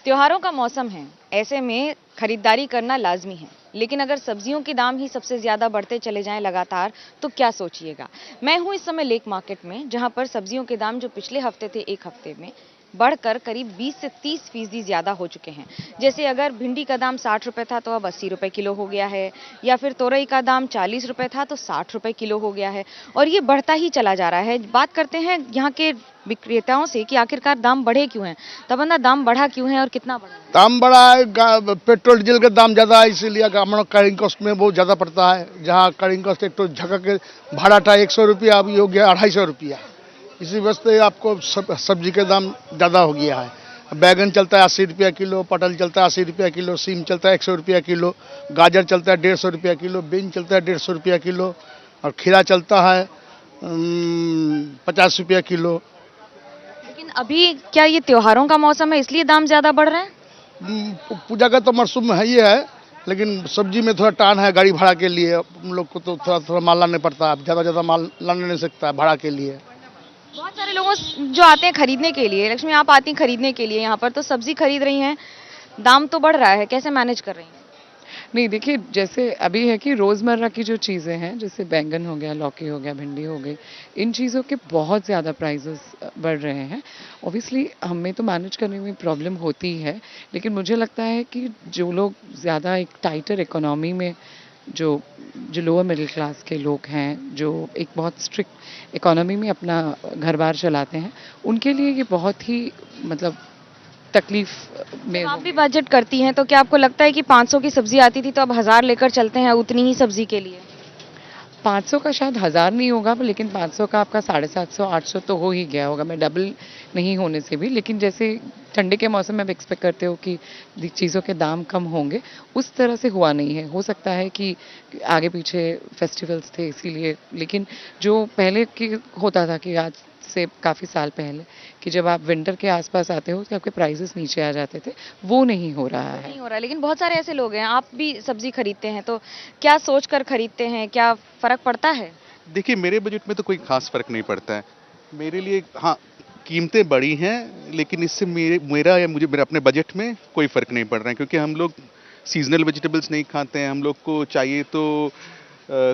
त्योहारों का मौसम है, ऐसे में खरीदारी करना लाजमी है। लेकिन अगर सब्जियों के दाम ही सबसे ज्यादा बढ़ते चले जाएं लगातार, तो क्या सोचिएगा। मैं हूं इस समय लेक मार्केट में, जहां पर सब्जियों के दाम जो पिछले हफ्ते थे, एक हफ्ते में बढ़कर करीब 20 से 30% ज्यादा हो चुके हैं। जैसे अगर भिंडी का दाम 60 रुपए था तो अब 80 रुपए किलो हो गया है, या फिर तोरई का दाम 40 रुपए था तो 60 रुपए किलो हो गया है, और ये बढ़ता ही चला जा रहा है। बात करते हैं यहाँ के विक्रेताओं से कि आखिरकार दाम बढ़े क्यों हैं। तबन्ना, दाम बढ़ा क्यों है और कितना बढ़ा है? दाम बढ़ा है, पेट्रोल डीजल का दाम ज़्यादा है, इसीलिए हम कैरिंग कॉस्ट में बहुत ज़्यादा पड़ता है। जहाँ कैरिंग कॉस्ट एक तो झका के भाड़ा था 100 रुपया, अभी हो गया 250 रुपया। इसी वजह से आपको सब्जी के दाम ज़्यादा हो गया है। बैगन चलता है 80 रुपया किलो, पटल चलता है 80 रुपया किलो, सीम चलता है 100 रुपया किलो, गाजर चलता है 150 रुपया किलो, बीन चलता है 150 रुपया किलो, और खीरा चलता है 50 रुपया किलो। लेकिन अभी क्या ये त्योहारों का मौसम है इसलिए दाम ज्यादा बढ़ रहे हैं? पूजा का तो मरसूम है ही है, लेकिन सब्जी में थोड़ा टान है गाड़ी भाड़ा के लिए। हम लोग को तो थोड़ा थोड़ा माल लाने पड़ता है, ज़्यादा माल लाने नहीं सकता है भाड़ा के लिए। बहुत सारे लोगों जो आते हैं खरीदने के लिए, लक्ष्मी आप आती हैं खरीदने के लिए यहाँ पर, तो सब्जी खरीद रही हैं, दाम तो बढ़ रहा है, कैसे मैनेज कर रही हैं? नहीं देखिए, जैसे अभी है कि रोज़मर्रा की जो चीज़ें हैं, जैसे बैंगन हो गया, लौकी हो गया, भिंडी हो गई, इन चीज़ों के बहुत ज़्यादा प्राइसेस बढ़ रहे हैं। ऑब्वियसली हमें तो मैनेज करने में प्रॉब्लम होती ही है, लेकिन मुझे लगता है कि जो लोग ज़्यादा एक टाइटर इकोनॉमी में जो जो लोअर मिडिल क्लास के लोग हैं, जो एक बहुत स्ट्रिक्ट इकोनॉमी में अपना घर-बार चलाते हैं, उनके लिए ये बहुत ही मतलब तकलीफ में आप भी बजट करती हैं, तो क्या आपको लगता है कि 500 की सब्जी आती थी तो अब 1000 लेकर चलते हैं उतनी ही सब्जी के लिए? 500 का शायद 1000 नहीं होगा, लेकिन 500 का आपका 750 800 तो हो ही गया होगा, मैं डबल नहीं होने से भी। लेकिन जैसे ठंडे के मौसम में आप एक्सपेक्ट करते हो कि चीज़ों के दाम कम होंगे, उस तरह से हुआ नहीं है। हो सकता है कि आगे पीछे फेस्टिवल्स थे इसीलिए, लेकिन जो पहले की होता था कि आज से काफ़ी साल पहले कि जब आप विंटर के आसपास आते हो तो आपके प्राइसेस नीचे आ जाते थे, वो नहीं हो रहा है। नहीं हो रहा है, लेकिन बहुत सारे ऐसे लोग हैं, आप भी सब्जी खरीदते हैं, तो क्या सोचकर खरीदते हैं, क्या फर्क पड़ता है? देखिए, मेरे बजट में तो कोई खास फ़र्क नहीं पड़ता है। मेरे लिए हाँ, कीमतें बढ़ी हैं, लेकिन इससे मेरा या मुझे मेरा अपने बजट में कोई फ़र्क नहीं पड़ रहा है, क्योंकि हम लोग सीज़नल वेजिटेबल्स नहीं खाते हैं। हम लोग को चाहिए तो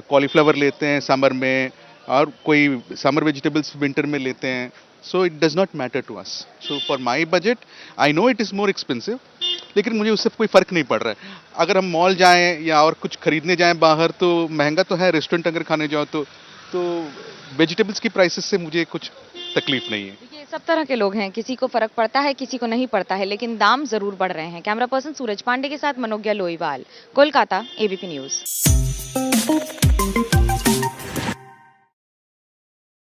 कॉलीफ्लावर लेते हैं समर में, और कोई समर वेजिटेबल्स विंटर में लेते हैं। So it does not matter to us. So for my budget, I know it is more expensive, लेकिन मुझे उससे कोई फ़र्क नहीं पड़ रहा है। अगर हम मॉल जाएँ या और कुछ खरीदने जाएँ बाहर, तो महँगा तो है, रेस्टोरेंट अगर खाने जाओ तो वेजिटेबल्स की प्राइसेस से मुझे कुछ तकलीफ नहीं है। देखिए, सब तरह के लोग हैं, किसी को फर्क पड़ता है, किसी को नहीं पड़ता है, लेकिन दाम जरूर बढ़ रहे हैं। कैमरा पर्सन सूरज पांडे के साथ मनोज्ञा लोईवाल, कोलकाता, एबीपी न्यूज।